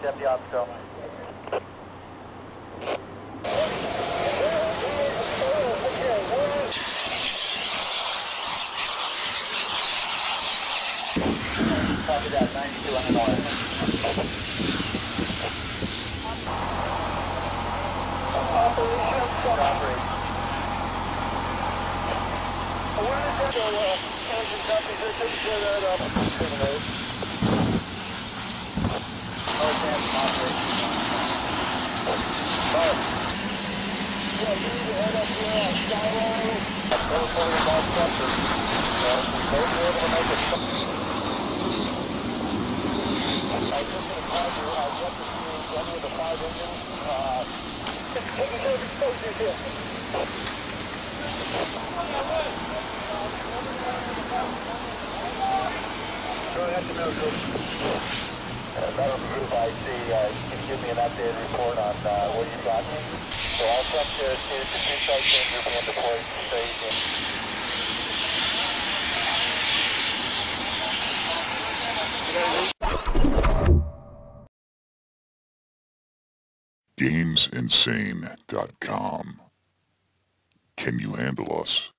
Deputy officer. Copy that, 92 on the north. Operation. Where did that go? Engine copies, I couldn't clear that up. Yeah, you need to head up here on Skyline. We're about sector. We may be able to make it. I just going to call you. I'll get to see any of the 5 engines. Taking care of exposures here. Go ahead to know, Group. Medical Group IC, you can give me an updated report on what you got. So I'll send you to the 2 sites engine being deployed to staging. GamesInsane.com. Can you handle us?